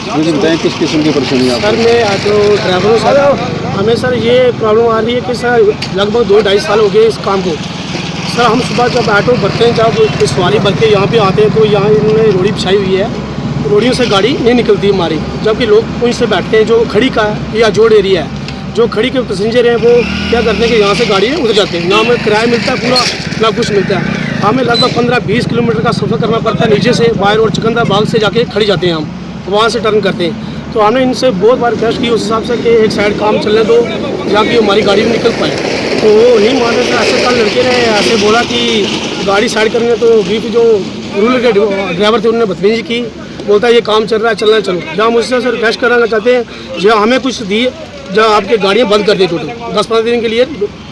मुझे बताएं किस किस्म की परेशानी आप? सर मैं ऑटो ड्राइवर हूँ सर। हमें सर ये प्रॉब्लम आ रही है कि सर लगभग 2-2.5 साल हो गए इस काम को। सर हम सुबह जब ऑटो भरते हैं, जब सवारी भर के यहाँ पे आते हैं तो यहाँ इन्होंने रोड़ी बिछाई हुई है, रोड़ियों से गाड़ी नहीं निकलती हमारी। जबकि लोग उनसे बैठते हैं जो खड़ी का है या जोड़ एरिया है, जो खड़ी के पैसेंजर हैं वो क्या करते हैं कि यहाँ से गाड़ी उतर जाते हैं, ना हमें किराया मिलता है पूरा, ना कुछ मिलता है। हमें लगभग 15-20 किलोमीटर का सफ़र करना पड़ता है नीचे से, बाहर और चकंदा बाग से जाके खड़ी जाते हैं, हम वहाँ से टर्न करते हैं। तो हमने इनसे बहुत बार रिक्वेस्ट की उस हिसाब से कि एक साइड काम चलने दो जहाँ की हमारी गाड़ी भी निकल पाए, तो वो नहीं मान रहे थे। ऐसे कल लड़के ने ऐसे बोला कि गाड़ी साइड करेंगे, तो बीच जो रूरल के ड्राइवर थे उन्होंने बदतमीजी की, बोलता है ये काम चल रहा है, चलना चलो। जहाँ मुझसे सर रिक्वेस्ट कराना चाहते हैं, जहाँ हमें कुछ दिए, जहाँ आपके गाड़ियाँ बंद कर दी टोटल 10-15 दिन के लिए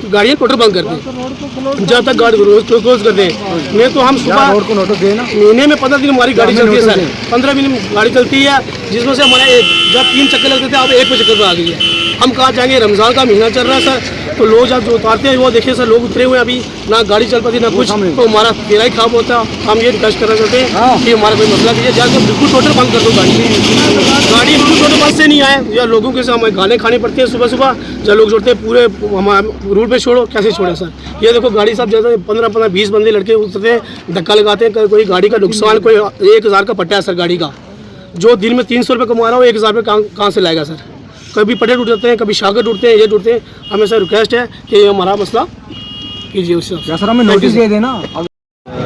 गाड़ियाँ टोटल बंद कर दी, जब तक गाड़ी क्लोज कर दें। मैं तो हम सुबह महीने में 15 दिन हमारी गाड़ी चलती है सर, 15 दिन गाड़ी चलती है, जिसमें से हमारे जब 3 चक्कर लगते थे अब 1 पे चक्कर पर आ गई है। हम कहाँ जाएंगे, रमज़ान का महीना चल रहा है सर, तो लोग जब जो उतारते हैं वो देखिए सर, लोग उतरे हुए हैं अभी, ना गाड़ी चल पाती ना कुछ, तो हमारा तेरा ही खराब होता है। हम ये रिक्वेस्ट करना चाहते हैं कि हमारा कोई मसला कीजिए, जाकर बिल्कुल टोटल बंद कर दो गाड़ी बिल्कुल टोटल बंद से नहीं आए, या लोगों के साथ हमें गाने खानी पड़ती है सुबह सुबह, जब लोग जोड़ते हैं पूरे हमारे रूट पे छोड़ो, कैसे छोड़े सर। ये देखो गाड़ी सब जैसे 15-20 बंदे लड़के उतरते हैं, धक्का लगाते हैं, कोई गाड़ी का नुकसान, कोई 1000 का पट्टा है सर गाड़ी का, जो दिन में 300 रुपये कमा रहा हो 1000 रुपये कहाँ से लाएगा सर। कभी पट्टे टूट जाते हैं, कभी शागर टूटते हैं, ये टूटते हैं। हमें सर रिक्वेस्ट है कि ये हमारा मसला कीजिए उससे। क्या सर हमें नोटिस दे देना।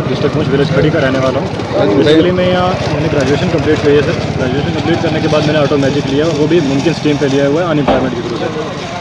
डिस्ट्रिक्ट पुंछ विलेज खड़ी का रहने वाला हूँ। बेसिकली मैं यहाँ मैंने ग्रेजुएशन कंप्लीट की है सर। ग्रेजुएशन कंप्लीट करने के बाद मैंने ऑटो मैजिक लिया, वो भी मुमकिन स्कीम पे लिया हुआ है अनएम्प्लॉयमेंट के थ्रू से।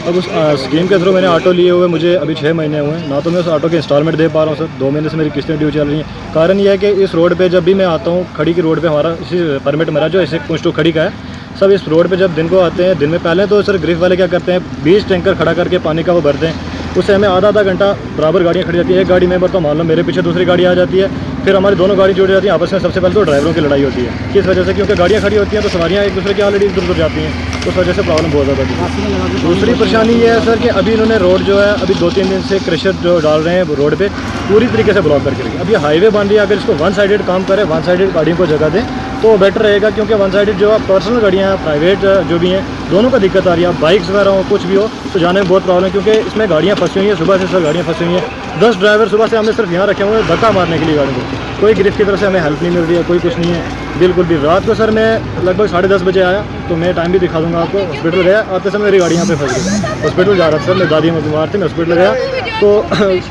अब उस स्कीम के थ्रू मैंने ऑटो लिए हुए मुझे अभी 6 महीने हुए हैं, ना तो मैं उस ऑटो के इंस्टॉलमेंट दे पा रहा हूँ सर। 2 महीने से मेरी किस्तें ड्यू चल रही हैं। कारण यह है कि इस रोड पर जब भी मैं आता हूँ, खड़ी की रोड पर हमारा इसी परमिट मेरा जो ऐसे पुंछ टू खड़ी का है, सब इस रोड पे जब दिन को आते हैं, दिन में पहले तो सर ग्रिफ वाले क्या करते हैं, 20 टैंकर खड़ा करके पानी का वो भरते हैं, उससे हमें आधा घंटा बराबर गाड़ियाँ खड़ी जाती है। एक गाड़ी में भरता हूँ, मान लो मेरे पीछे दूसरी गाड़ी आ जाती है, फिर हमारी दोनों गाड़ी जुड़ जाती हैं आपस में। सबसे पहले तो ड्राइवरों की लड़ाई होती है, किस वजह से, क्योंकि गाड़ियाँ खड़ी होती हैं तो सवारियाँ एक दूसरे की ऑलरेडी इधर उधर जाती हैं, उस वजह से प्रॉब्लम बहुत ज़्यादा है। दूसरी परेशानी ये है सर कि अभी इन्होंने रोड जो है अभी 2-3 दिन से क्रशर जो डाल रहे हैं रोड पे, पूरी तरीके से ब्लॉक करके रखी। अब ये हाईवे बन रही है, अगर इसको 1 साइडेड काम करें, 1 साइडेड गाड़ियों को जगह दें तो बेटर रहेगा, क्योंकि 1 साइडेड जो पर्सनल गाड़ियाँ हैं, प्राइवेट जो भी हैं, दोनों का दिक्कत आ रही है। बाइक्स वगैरह हो, कुछ भी हो, तो जाने में बहुत प्रॉब्लम है, क्योंकि इसमें गाड़ियाँ फंसी हुई हैं, सुबह से सर गाड़ियाँ फंसी हुई हैं। 10 ड्राइवर सुबह से हमने सिर्फ यहाँ रखे हुए हैं धक्का मारने के लिए गाड़ी को, कोई गिरफ्त की तरफ से हमें हेल्प नहीं मिल रही है, कोई कुछ नहीं है बिल्कुल भी। रात को सर मैं लगभग 10:30 बजे आया, तो मैं टाइम भी दिखा दूंगा आपको। हॉस्पिटल गया, आते समय मेरी गाड़ी यहाँ पे फंस गई, हॉस्पिटल जा रहा था सर, मेरी दादी में बीमार थी, मैं हॉस्पिटल गया तो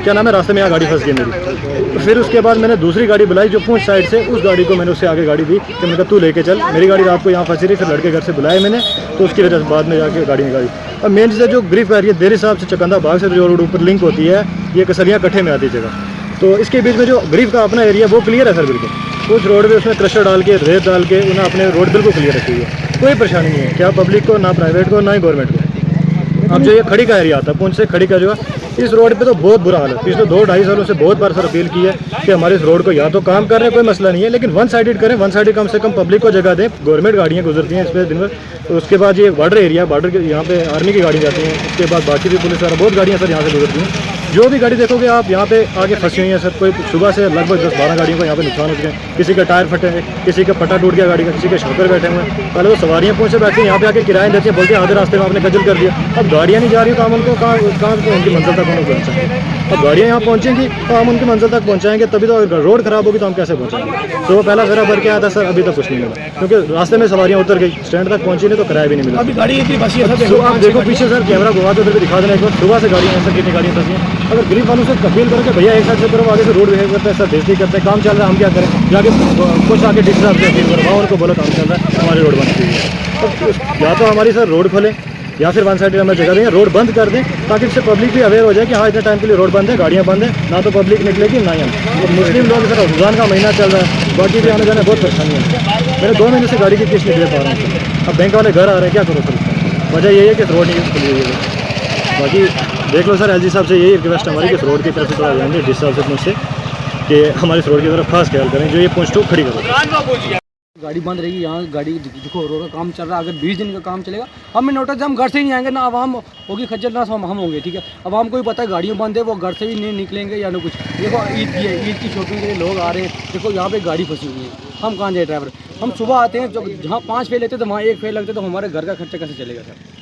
क्या नाम है, रास्ते में यहाँ गाड़ी फंस गई मेरी। तो फिर उसके बाद मैंने दूसरी गाड़ी बुलाई जो पुंछ साइड से, उस गाड़ी को मैंने उससे आगे गाड़ी दी कि मैंने कहा तू लेके चल, मेरी गाड़ी रात को यहाँ फंसी रही। फिर लड़के घर से बुलाए मैंने, तो उसकी वजह से बाद में जाके गाड़ी निकाली। अब मेन चीज़ जो ग्रिफ आ रही है देर हिसाब से चकंदा बाग से जो रोड ऊपर लिंक होती है, ये कसलियाँ कट्ठे में आती जगह, तो इसके बीच में जो ग्रिफ का अपना एरिया वो क्लियर है सर बिल्कुल। उस रोड पे उसमें क्रशर डाल के, रेत डाल के उन्हें अपने रोड बिल्कुल क्लियर रखी हुई है, कोई परेशानी नहीं है, क्या पब्लिक को, ना प्राइवेट को, ना ही गवर्नमेंट को। अब जो ये खड़ी का एरिया आता है पुंछ से खड़ी का जो है, इस रोड पे तो बहुत बुरा हाल है। पिछले 2-2.5 सालों से बहुत बार सर अपील की है कि हमारे इस रोड को या तो काम कर रहे हैं, कोई मसला नहीं है, लेकिन 1 साइडेड करें, 1 साइडेड कम से कम पब्लिक को जगह दें। गवर्नमेंट गाड़ियाँ गुजरती हैं इस पर दिन भर, तो उसके बाद ये बॉर्डर एरिया, बॉर्डर के यहाँ पे आर्मी की गाड़ी जाती हैं, उसके बाद बाकी भी पुलिस वाला बहुत गाड़ियाँ सर यहाँ से गुजरती हैं। जो भी गाड़ी देखोगे आप यहाँ पे आगे फंसी हुई है सर। कोई सुबह से लगभग 10-12 गाड़ियों को यहाँ पे नुकसान हो चुके हैं, किसी का टायर फटे हैं, किसी का पट्टा टूट गया गाड़ी का, किसी के शॉकर बैठे हुए हैं। पहले वो सवारियाँ पहुँचे बैठती हैं, यहाँ पे आके किराया देती हैं, बोलते हैं आधे रास्ते में आपने खजल कर दिया। अब गाड़ियाँ नहीं जा रही तो हम उनको कहाँ उनकी मंजिल तक उनको पहुँचाएंगे। अब गाड़ियाँ यहाँ पहुँचेंगी तो हम उनकी मंजिल तक पहुँचाएंगे, तभी तो। अगर रोड खराब होगी तो हम कैसे पहुँचाएंगे। तो वो पहला फेरा भर के आया था सर, अभी तक कुछ नहीं मिला, क्योंकि रास्ते में सवारियाँ उतर गई, स्टैंड तक पहुँची नहीं तो किराया भी नहीं मिला। अभी गाड़ी इतनी फंसी है, आप देखो पीछे सर, कैमरा घुमा के उधर भी दिखा देना एक बार, सुबह से गाड़ियाँ ऐसा कितनी गाड़ियाँ फंसी हैं। अगर गरीब वालों से अपील करके भैया एक साइड से करो, आगे से रोड बिहेव करते हैं सर, बेइज्जती करते हैं, काम चल रहा है हम क्या करें, जाके कुछ आके डिस्टर्ब अपील करवाओ, उनको बोलो काम चल रहा है, हमारी रोड बनती है। तो या तो हमारी सर रोड खोलें, या फिर वन साइड हमें जगह दें, रोड बंद कर दें, ताकि इससे पब्लिक भी अवेयर हो जाए कि हाँ इतने टाइम के लिए रोड बंद है, गाड़ियाँ बंद है, ना तो पब्लिक निकलेगी ना ही हम। तो मुस्लिम लोग इधर रमज़ान का महीना चल रहा है, बाकी भी आने जाने बहुत परेशानी है। मैंने 2 महीने से गाड़ी की किस्त नहीं दे पा रहा हूँ। अब बैंक वाले घर आ रहे हैं, क्या करो सर इसका? वजह यही है कि रोड नहीं खुली हुई है। बाकी देख लो सर, एलजी साहब से यही रिक्वेस्ट हमारी कि रोड की तरफ से थोड़ा ध्यान दें, डिस साहब से मुझसे कि हमारी रोड की तरफ खास ख्याल करें, जो ये पॉइंट टू खड़ी करो। गाड़ी बंद रहेगी यहाँ, गाड़ी देखो रोड का काम चल रहा है। अगर 20 दिन का काम चलेगा, हम नोटिस से हम घर से ही नहीं आएंगे, ना आवाम होगी खज्जल, ना हम होंगे। ठीक है, आवाम को भी पता है गाड़ियाँ बंद है, वो घर से भी नहीं निकलेंगे या ना कुछ। देखो ईद की है, ईद की शॉपिंग के लिए लोग आ रहे हैं, देखो यहाँ पे गाड़ी फंसी हुई है, हम कहाँ जाए ड्राइवर। हम सुबह आते हैं, जहाँ 5 फेल लेते तो वहाँ 1 फेल लगते, तो हमारे घर का खर्चा कैसे चलेगा सर?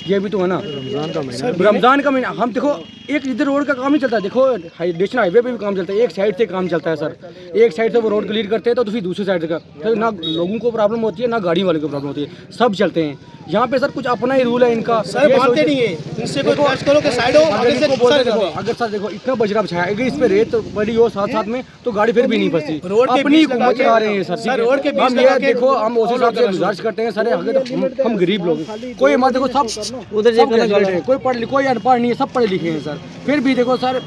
ये भी तो है ना, रमज़ान का महीना। हम देखो एक इधर रोड का काम ही चलता है, देखो नेशनल हाईवे पे भी काम चलता है, एक साइड से काम चलता है सर। एक साइड से वो रोड क्लियर करते हैं तो फिर दूसरी साइड का, तो ना लोगों को प्रॉब्लम होती है ना गाड़ी वाले को प्रॉब्लम होती है, सब चलते हैं। यहाँ पे सर कुछ अपना ही रूल है इनका, सर मानते नहीं है, इनसे कोई कष्ट करो कि साइड हो, आगे से बोलते देखो, अगर सर देखो इतना बजरा बिछाया, अगर इस पे रेत पड़ी हो साथ साथ में तो गाड़ी फिर भी नहीं फंसती। रोड के अपनी बीच लगा मचा रहे हैं सर, रोड के बीच हम ये देखो, हम उसी हिसाब से गुजारिश करते हैं सर। अगर हम गरीब लोग, कोई हमारे देखो सब उधर कोई पढ़ लिखा, कोई अनपढ़ नहीं है, सब पढ़े लिखे हैं सर। फिर भी देखो सर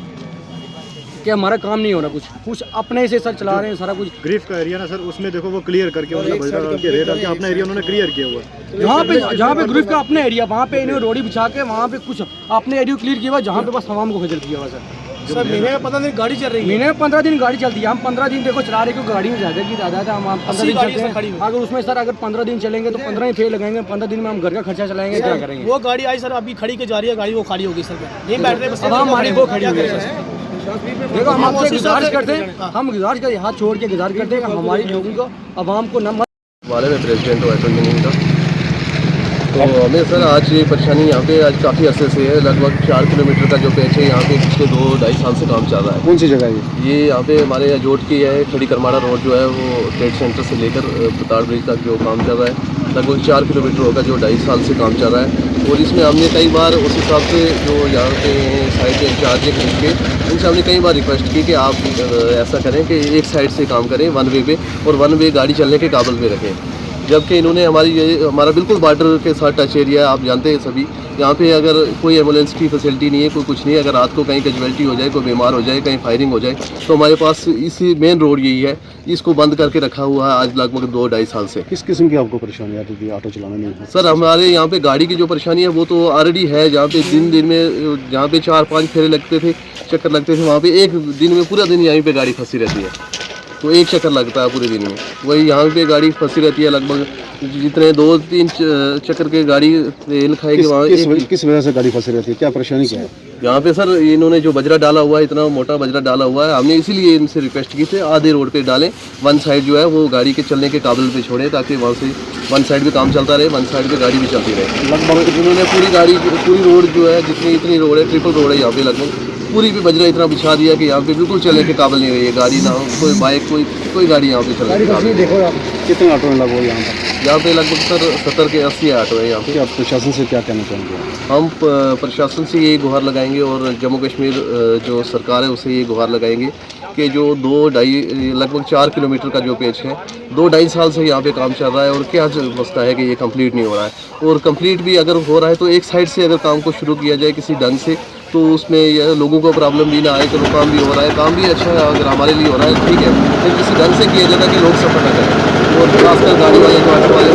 कि हमारा काम नहीं हो रहा, कुछ अपने से सर चला रहे हैं सारा कुछ। ग्रीफ का एरिया ना सर, उसमें देखो वो क्लियर करके मतलब बजरा डाल के रेत डाल के अपना एरिया उन्होंने क्लियर किया हुआ है। जहाँ पे ग्रीफ का अपना एरिया, वहाँ पे इन्होंने रोडी बिछा के वहाँ पे कुछ अपने एरिया क्लियर किया हुआ, जहाँ पे बस आवाम को खजल किया हुआ सर। महीने में 15 दिन गाड़ी चल रही है, महीने में 15 दिन गाड़ी चलती है। हम 15 दिन देखो चला रहे, क्योंकि गाड़ी में ज़्यादा की ज़्यादा है, हम 15 दिन चलते हैं। अगर उसमें सर अगर 15 दिन चलेंगे तो 15 ही फेल लगाएंगे, 15 दिन में हम घर का खर्चा चलाएंगे, क्या करेंगे? वो गाड़ी आई सर, अभी खड़ी के जा रही है गाड़ी, वो खाली होगी सर, नहीं बैठ रहे बस। अब हमारी वो खड़ी हुई है सर। देखो हम आपसे गुजारिश करते हैं, हम गुजारिश करते हाथ छोड़ के गुजारिश करते हैं कि हमारी लोगों को, आवाम को न वाले में प्रेसिडेंट हूँ एटल यूनियन का। तो हमें सर आज ये परेशानी यहाँ पे आज काफ़ी अरसे से है। लगभग 4 किलोमीटर का जो पैच है यहाँ पे पिछले 2-2.5 साल से काम चल रहा है। कौन सी जगह है ये यहाँ पे हमारे जोट की है, खड़ी करमाड़ा रोड जो है वो ट्रेड सेंटर से लेकर पुताड़ ब्रिज तक जो काम चल रहा है, लगभग 4 किलोमीटर होगा, जो 2.5 साल से काम चल रहा है। और इसमें हमने कई बार उस हिसाब से जो यहाँ पे साइड के इंचार्ज है के, उनसे हमने कई बार रिक्वेस्ट की कि आप ऐसा करें कि एक साइड से काम करें वन वे पे, और वन वे गाड़ी चलने के काबिल पे रखें। जबकि इन्होंने हमारा बिल्कुल बॉर्डर के साथ टच एरिया है, आप जानते हैं सभी। यहाँ पे अगर कोई एम्बुलेंस की फैसिलिटी नहीं है, कोई कुछ नहीं है, अगर रात को कहीं कैजुअल्टी हो जाए, कोई बीमार हो जाए, कहीं फायरिंग हो जाए, तो हमारे पास इसी मेन रोड यही है, इसको बंद करके रखा हुआ है आज लगभग 2-2.5 साल से। किस किस्म की आपको परेशानी आती थी ऑटो चलाने में? सर हमारे यहाँ पे गाड़ी की जो परेशानी है वो तो ऑलरेडी है, जहाँ पे दिन में जहाँ पे 4-5 फेरे लगते थे, चक्कर लगते थे, वहाँ पे एक दिन में पूरा दिन यहीं पे गाड़ी फंसी रहती है। तो एक चक्कर लगता है पूरे दिन में, वही यहाँ पे गाड़ी फंसी रहती है। लगभग जितने 2-3 चक्कर के गाड़ी तेल खाएगी वहाँ। किस वजह से गाड़ी फंसी रहती है, क्या परेशानी क्या है यहाँ पे सर? इन्होंने जो बजरा डाला हुआ है, इतना मोटा बजरा डाला हुआ है, हमने इसीलिए इनसे रिक्वेस्ट की थी आधे रोड पे डालें, वन साइड जो है वो गाड़ी के चलने के काबिल पे छोड़ें, ताकि वहाँ से वन साइड पे काम चलता रहे, वन साइड पे गाड़ी भी चलती रहे। लगभग इन्होंने पूरी रोड जो है, इतनी रोड है, ट्रिपल रोड है यहाँ पे, लगभग पूरी पे बजरा इतना बिछा दिया कि यहाँ पे बिल्कुल चलने के काबिल नहीं रही है गाड़ी, ना कोई बाइक कोई गाड़ी यहाँ पे चलने के काबिल। देखो आप कितने ऑटो में लगभग यहाँ पे लगभग सर 70 के 80 ऑटो है यहाँ पे। आप प्रशासन से क्या कहना चाहेंगे? हम प्रशासन से ये गुहार लगाएंगे और जम्मू कश्मीर जो सरकार है उसे ये गुहार लगाएंगे कि जो 2-2.5 लगभग 4 किलोमीटर का जो पेच है, 2-2.5 साल से यहाँ पे काम चल रहा है, और क्या मसला है कि ये कंप्लीट नहीं हो रहा है। और कंप्लीट भी अगर हो रहा है तो एक साइड से अगर काम को शुरू किया जाए किसी ढंग से, तो उसमें यह लोगों को प्रॉब्लम भी ना आए। चलो काम भी हो रहा है, काम भी अच्छा है, अगर हमारे लिए हो रहा है ठीक है, लेकिन किसी ढंग से किया जाए कि लोग सफ़र ना करें, और खासकर गाड़ी वाले जो ऑटो वाले